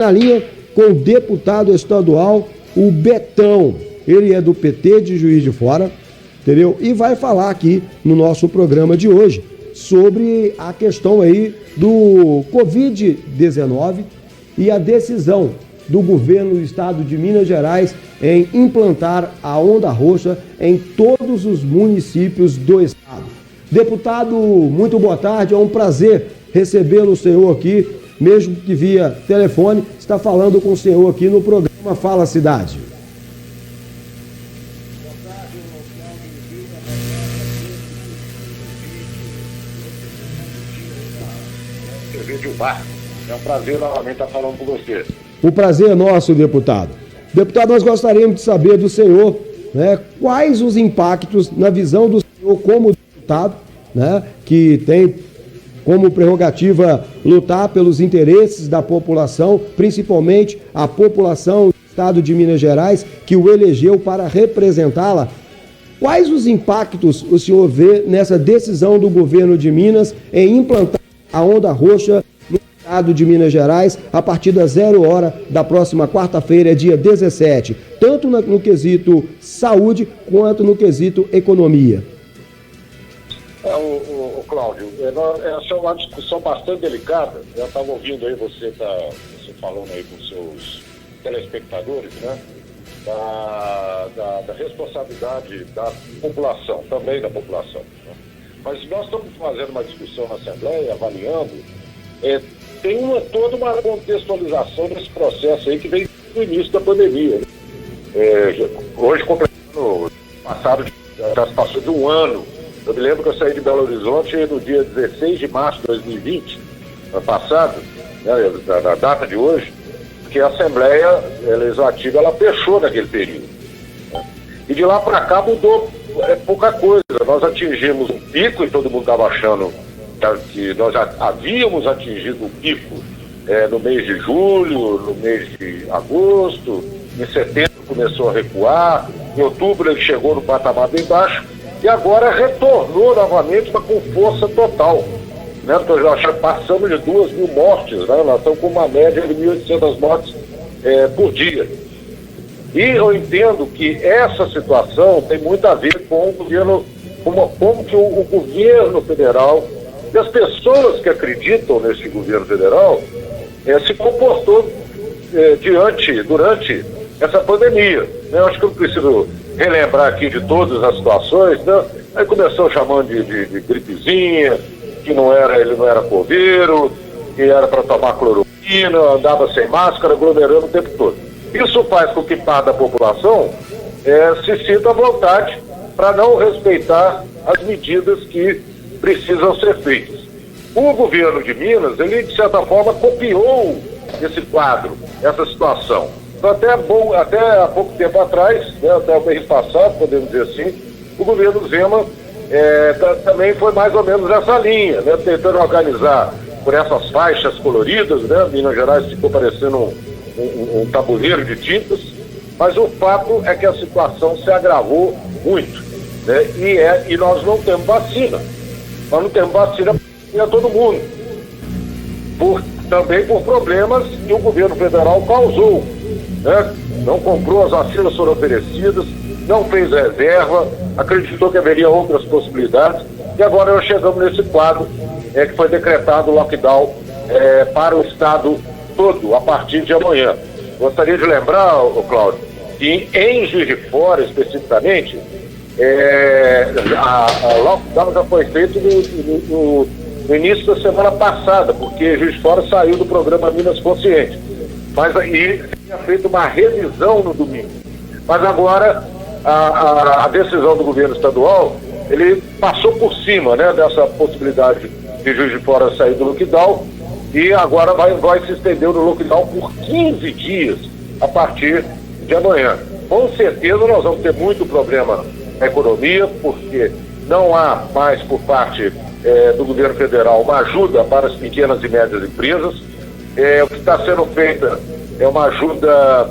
Na linha com o deputado estadual, o Betão. Ele é do PT de Juiz de Fora, entendeu? E vai falar aqui no nosso programa de hoje sobre a questão aí do Covid-19 e a decisão do governo do estado de Minas Gerais em implantar a onda roxa em todos os municípios do estado. Deputado, muito boa tarde, é um prazer recebê-lo, senhor, aqui, mesmo que via telefone, está falando com o senhor aqui no programa Fala Cidade. É um prazer novamente estar falando com você. O prazer é nosso, deputado. Deputado, nós gostaríamos de saber do senhor, né, quais os impactos, na visão do senhor como deputado, né, que tem como prerrogativa lutar pelos interesses da população, principalmente a população do estado de Minas Gerais, que o elegeu para representá-la. Quais os impactos o senhor vê nessa decisão do governo de Minas em implantar a onda roxa no estado de Minas Gerais a partir das 0 hora da próxima quarta-feira, dia 17, tanto no quesito saúde quanto no quesito economia? Cláudio, essa é uma discussão bastante delicada. Eu estava ouvindo aí você falando aí com seus telespectadores, né? Da responsabilidade da população, também da população, né? Mas nós estamos fazendo uma discussão na Assembleia, avaliando, tem toda uma contextualização desse processo aí que vem do início da pandemia, né? Hoje, completando já passou de um ano. Eu me lembro que eu saí de Belo Horizonte no dia 16 de março de 2020, ano passado, né, na data de hoje, que a Assembleia Legislativa ela fechou naquele período, né? E de lá para cá mudou pouca coisa. Nós atingimos um pico e todo mundo estava achando que nós já havíamos atingido o pico no mês de julho, no mês de agosto, em setembro começou a recuar, em outubro ele chegou no patamar bem baixo, e agora retornou novamente, mas com força total, né? Então já passamos de 2.000 mortes, né? Nós estamos com uma média de 1.800 mortes por dia. E eu entendo que essa situação tem muito a ver com o governo, como que o governo federal e as pessoas que acreditam nesse governo federal se comportou durante essa pandemia, né? Eu acho que eu não preciso relembrar aqui de todas as situações, né? Aí começou chamando de gripezinha, que ele não era coveiro, que era para tomar cloroquina, andava sem máscara, aglomerando o tempo todo. Isso faz com que parte da população se sinta à vontade para não respeitar as medidas que precisam ser feitas. O governo de Minas, ele de certa forma copiou esse quadro, essa situação. Então, até há pouco tempo atrás, né, até o mês passado, podemos dizer assim, o governo Zema também foi mais ou menos nessa linha, né, tentando organizar por essas faixas coloridas, né? Minas Gerais ficou parecendo um tabuleiro de tintas, mas o fato é que a situação se agravou muito, né? E nós não temos vacina. Nós não temos vacina para todo mundo. Também por problemas que o governo federal causou, né? Não comprou, as vacinas foram oferecidas, não fez reserva, acreditou que haveria outras possibilidades, e agora nós chegamos nesse quadro que foi decretado o lockdown para o estado todo a partir de amanhã. Gostaria de lembrar, Cláudio, que em Juiz de Fora, especificamente, a lockdown já foi feito no início da semana passada, porque Juiz de Fora saiu do programa Minas Consciente. Mas aí tinha feito uma revisão no domingo. Mas agora a decisão do governo estadual, ele passou por cima, né, dessa possibilidade de Juiz de Fora sair do lockdown, e agora vai se estender no lockdown por 15 dias a partir de amanhã. Com certeza nós vamos ter muito problema na economia, porque não há mais por parte do governo federal uma ajuda para as pequenas e médias empresas. O que está sendo feita é uma ajuda,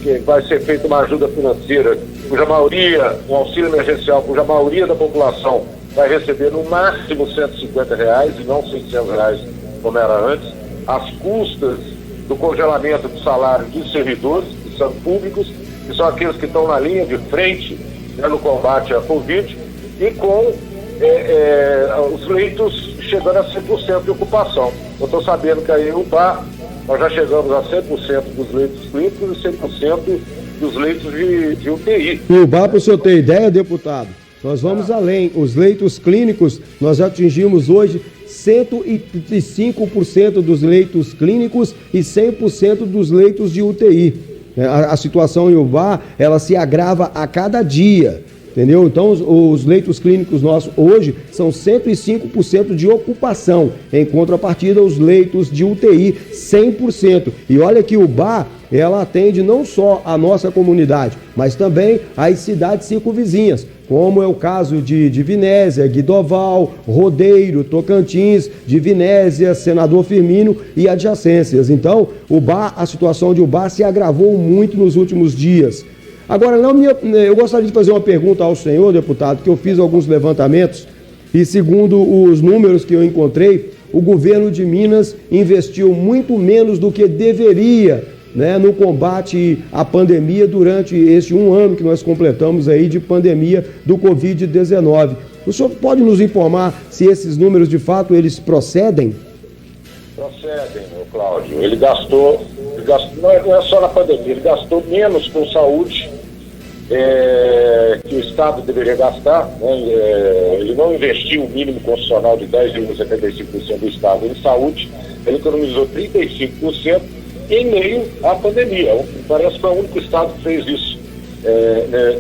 que vai ser feita uma ajuda financeira, cuja maioria, um auxílio emergencial, cuja maioria da população vai receber no máximo R$150 e não R$600 como era antes, às custas do congelamento do salário dos servidores, que são públicos, que são aqueles que estão na linha de frente, né, no combate à Covid, e com os leitos chegando a 100% de ocupação. Eu estou sabendo que aí o BA, nós já chegamos a 100% dos leitos clínicos e 100% dos leitos de UTI. E o BA, para o senhor ter ideia, deputado, nós vamos além. Os leitos clínicos, nós já atingimos hoje 135% dos leitos clínicos e 100% dos leitos de UTI. A situação em UBA, ela se agrava a cada dia, entendeu? Então, os leitos clínicos nossos hoje são 105% de ocupação, em contrapartida, os leitos de UTI, 100%. E olha que o UBA, ela atende não só a nossa comunidade, mas também as cidades circunvizinhas, como é o caso de Divinésia, Guidoval, Rodeiro, Tocantins, Divinésia, Senador Firmino e adjacências. Então, a situação de UBA se agravou muito nos últimos dias. Agora, eu gostaria de fazer uma pergunta ao senhor, deputado, que eu fiz alguns levantamentos e, segundo os números que eu encontrei, o governo de Minas investiu muito menos do que deveria, né, no combate à pandemia durante este 1 ano que nós completamos aí de pandemia do Covid-19. O senhor pode nos informar se esses números, de fato, eles procedem? Procedem, Cláudio. Ele gastou, não é só na pandemia, ele gastou menos com saúde que o Estado deveria gastar, né? Ele não investiu o mínimo constitucional de 10,75% do Estado em saúde, ele economizou 35%, em meio à pandemia. Parece que foi o único estado que fez isso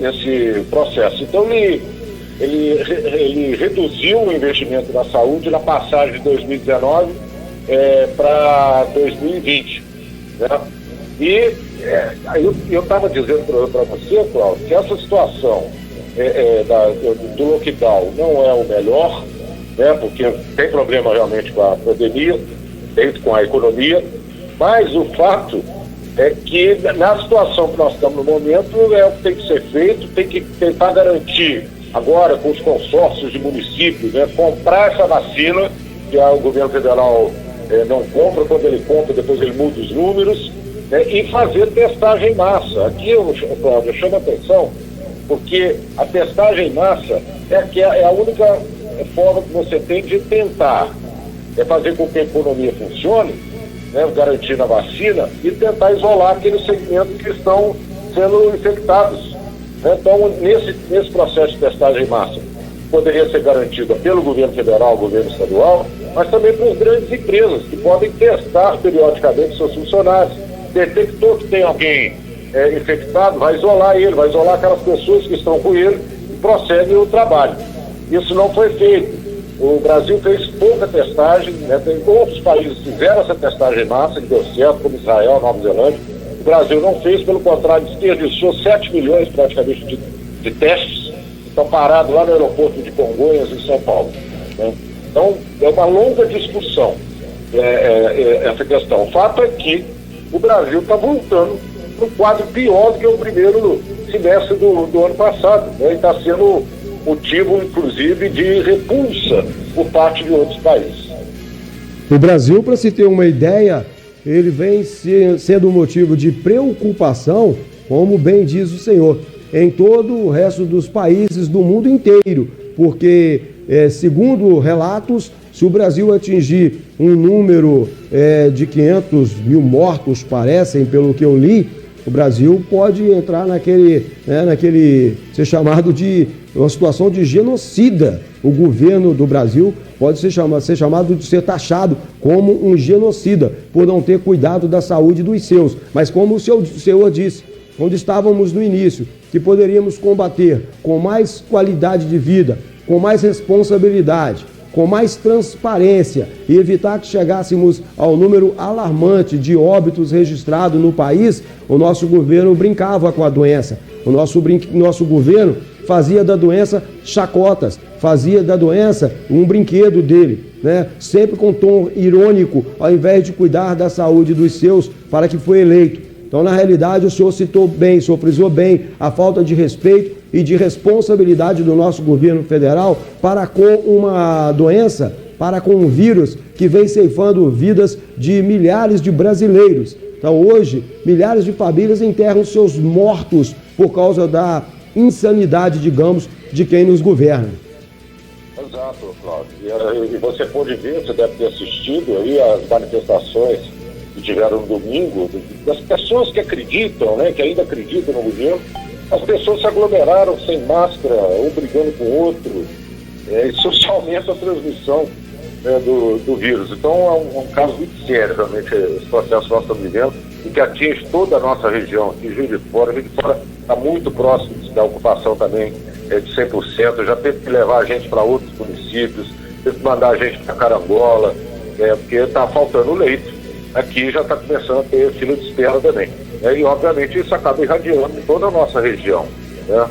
nesse processo. Então, ele reduziu o investimento na saúde na passagem de 2019 para 2020. Né? E eu estava dizendo para você, Cláudio, que essa situação do lockdown não é o melhor, né? Porque tem problema realmente com a pandemia, com a economia. Mas o fato é que, na situação que nós estamos no momento, é o que tem que ser feito, tem que tentar garantir, agora com os consórcios de municípios, né, comprar essa vacina, que o governo federal não compra, quando ele compra, depois ele muda os números, né, e fazer testagem em massa. Aqui, Cláudio, eu chamo a atenção, porque a testagem em massa é a única forma que você tem de tentar fazer com que a economia funcione, né, garantir a vacina e tentar isolar aqueles segmentos que estão sendo infectados. Né? Então, nesse processo de testagem em massa, poderia ser garantida pelo governo federal, governo estadual, mas também por grandes empresas que podem testar periodicamente seus funcionários. Detectou que tem alguém infectado, vai isolar ele, vai isolar aquelas pessoas que estão com ele e prosseguem o trabalho. Isso não foi feito. O Brasil fez pouca testagem, né? Tem outros países que fizeram essa testagem em massa, que deu certo, como Israel, Nova Zelândia. O Brasil não fez, pelo contrário, desperdiçou 7 milhões praticamente de testes, que estão parados lá no aeroporto de Congonhas, em São Paulo. Né? Então, é uma longa discussão essa questão. O fato é que o Brasil está voltando para um quadro pior do que o primeiro semestre do ano passado, né? E está sendo motivo, inclusive, de repulsa por parte de outros países. O Brasil, para se ter uma ideia, ele vem sendo motivo de preocupação, como bem diz o senhor, em todo o resto dos países do mundo inteiro, porque, segundo relatos, se o Brasil atingir um número de 500 mil mortos, parecem, pelo que eu li, o Brasil pode entrar naquele ser chamado de uma situação de genocida. O governo do Brasil pode ser chamado de ser taxado como um genocida por não ter cuidado da saúde dos seus. Mas como o senhor disse, onde estávamos no início, que poderíamos combater com mais qualidade de vida, com mais responsabilidade, com mais transparência e evitar que chegássemos ao número alarmante de óbitos registrados no país, o nosso governo brincava com a doença. O nosso governo fazia da doença chacotas, fazia da doença um brinquedo dele, né? Sempre com tom irônico, ao invés de cuidar da saúde dos seus, para que foi eleito. Então, na realidade, o senhor citou bem, o senhor frisou bem a falta de respeito e de responsabilidade do nosso governo federal para com uma doença para com um vírus que vem ceifando vidas de milhares de brasileiros. Então hoje, milhares de famílias enterram seus mortos por causa da insanidade, digamos, de quem nos governa. Exato, Cláudio. E você pode ver, você deve ter assistido aí as manifestações que tiveram no domingo, das pessoas que acreditam, né, que ainda acreditam no governo. As pessoas se aglomeraram sem máscara, um brigando com o outro. Isso só aumenta a transmissão, né, do vírus. Então é um caso muito sério, realmente, esse processo que nós estamos vivendo, e que atinge toda a nossa região, aqui Juiz de Fora. Juiz de Fora está muito próximo da ocupação também de 100%, já teve que levar a gente para outros municípios, teve que mandar a gente para Carangola, porque está faltando leito. Aqui já está começando a ter fila de espera também. E, obviamente, isso acaba irradiando em toda a nossa região, né?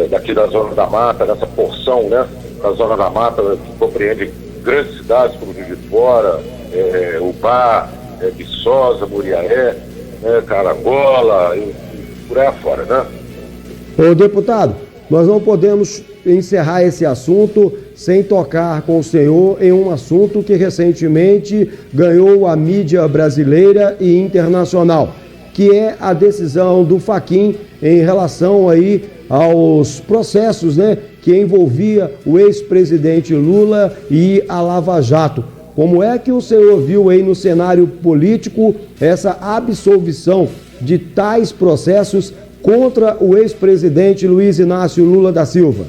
Daqui da Zona da Mata, dessa porção, né, da Zona da Mata, que compreende grandes cidades como Juiz de Fora, Ubá, Viçosa, Muriaé, Carangola, e por aí afora, né? Ô, deputado, nós não podemos encerrar esse assunto sem tocar com o senhor em um assunto que recentemente ganhou a mídia brasileira e internacional, que é a decisão do Fachin em relação aí aos processos, né, que envolvia o ex-presidente Lula e a Lava Jato. Como é que o senhor viu aí no cenário político essa absolvição de tais processos contra o ex-presidente Luiz Inácio Lula da Silva?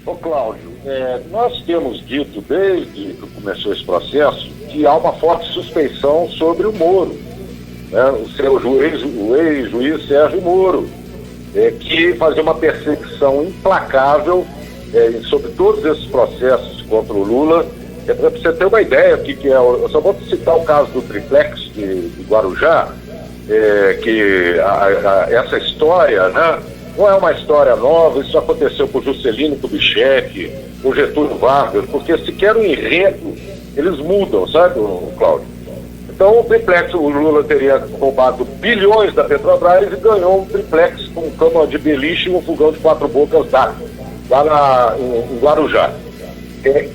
Ô Cláudio, nós temos dito desde que começou esse processo que há uma forte suspeição sobre o Moro, né, o ex-juiz Sérgio Moro, que fazia uma perseguição implacável sobre todos esses processos contra o Lula. Para você ter uma ideia do que é, eu só vou citar o caso do triplex de Guarujá, que essa história, né, não é uma história nova. Isso aconteceu com Juscelino Kubitschek, com Getúlio Vargas, porque sequer o enredo eles mudam, sabe, Cláudio? Então o triplex, o Lula teria roubado bilhões da Petrobras e ganhou um triplex com cama de beliche e um fogão de 4 bocas d'água, lá em Guarujá.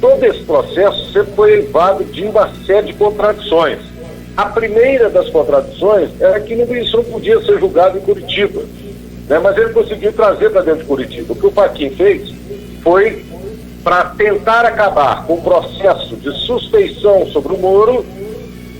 Todo esse processo sempre foi eivado de uma série de contradições. A primeira das contradições era que isso não podia ser julgado em Curitiba, né? Mas ele conseguiu trazer para dentro de Curitiba. O que o Fachin fez foi, para tentar acabar com o processo de suspeição sobre o Moro,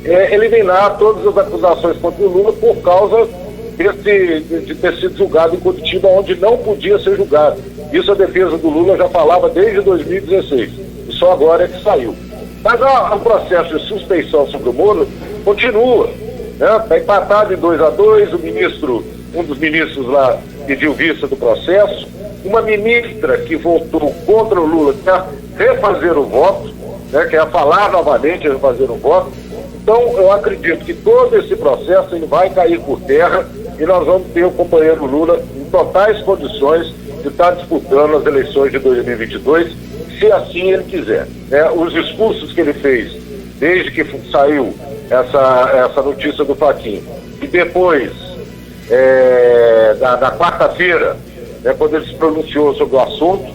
eliminar todas as acusações contra o Lula por causa de ter sido julgado em Curitiba, onde não podia ser julgado. Isso a defesa do Lula já falava desde 2016, e só agora é que saiu. Mas o processo de suspeição sobre o Moro continua, né? Está empatado em 2-2, um dos ministros lá pediu vista do processo, uma ministra que votou contra o Lula quer refazer o voto, né? Quer falar novamente, refazer o voto. Então eu acredito que todo esse processo ele vai cair por terra e nós vamos ter o companheiro Lula em totais condições de estar disputando as eleições de 2022, se assim ele quiser. Os discursos que ele fez desde que saiu essa notícia do Fachin, e depois da quarta-feira, quando ele se pronunciou sobre o assunto,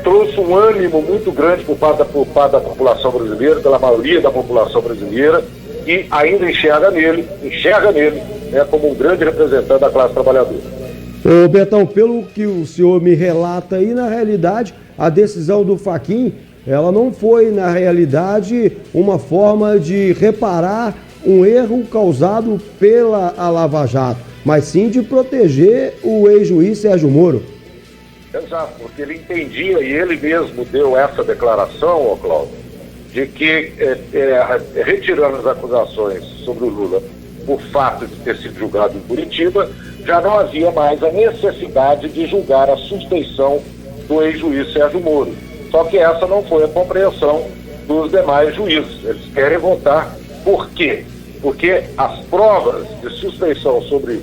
trouxe um ânimo muito grande por parte da população brasileira, pela maioria da população brasileira, e ainda enxerga nele como um grande representante da classe trabalhadora. Ô Betão, pelo que o senhor me relata aí, na realidade, a decisão do Fachin, ela não foi, na realidade, uma forma de reparar um erro causado pela Lava Jato, mas sim de proteger o ex-juiz Sérgio Moro. Exato, porque ele entendia, e ele mesmo deu essa declaração, Cláudio, de que retirando as acusações sobre o Lula por fato de ter sido julgado em Curitiba, já não havia mais a necessidade de julgar a suspeição do ex-juiz Sérgio Moro. Só que essa não foi a compreensão dos demais juízes. Eles querem votar. Por quê? Porque as provas de suspeição sobre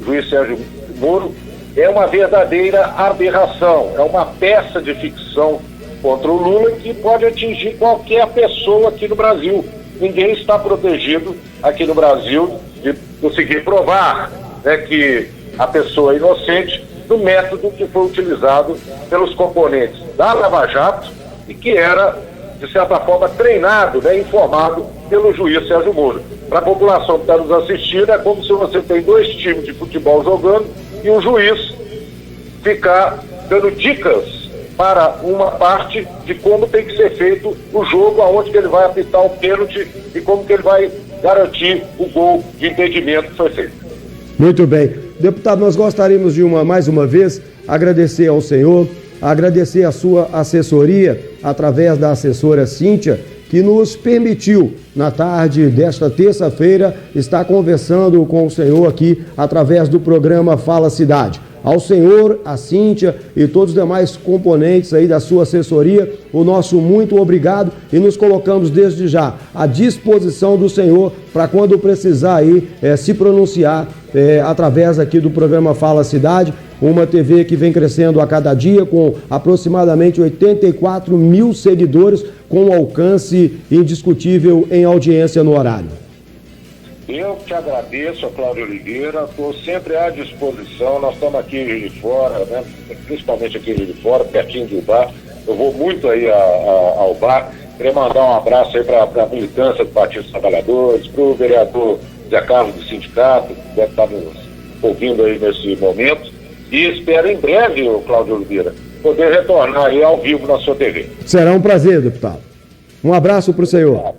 o juiz Sérgio Moro é uma verdadeira aberração, é uma peça de ficção contra o Lula que pode atingir qualquer pessoa aqui no Brasil. Ninguém está protegido aqui no Brasil de conseguir provar, né, que a pessoa é inocente do método que foi utilizado pelos componentes da Lava Jato e que era de certa forma, treinado, né, informado pelo juiz Sérgio Moro. Para a população que está nos assistindo, é como se você tem 2 times de futebol jogando e o juiz ficar dando dicas para uma parte de como tem que ser feito o jogo, aonde que ele vai apitar o pênalti e como que ele vai garantir o gol de impedimento que foi feito. Muito bem. Deputado, nós gostaríamos de mais uma vez agradecer ao senhor, agradecer a sua assessoria através da assessora Cíntia, que nos permitiu, na tarde desta terça-feira, estar conversando com o senhor aqui através do programa Fala Cidade. Ao senhor, a Cíntia e todos os demais componentes aí da sua assessoria, o nosso muito obrigado e nos colocamos desde já à disposição do senhor para quando precisar aí se pronunciar através aqui do programa Fala Cidade, uma TV que vem crescendo a cada dia com aproximadamente 84 mil seguidores, com alcance indiscutível em audiência no horário. Eu te agradeço, Cláudio Oliveira, estou sempre à disposição. Nós estamos aqui em Juiz de Fora, né? Principalmente aqui em Juiz de Fora, pertinho do bar. Eu vou muito aí ao bar. Queria mandar um abraço aí para a militância do Partido dos Trabalhadores, para o vereador Zé Carlos do Sindicato, que deve estar nos ouvindo aí nesse momento. E espero em breve, Cláudio Oliveira, poder retornar aí ao vivo na sua TV. Será um prazer, deputado. Um abraço para o senhor.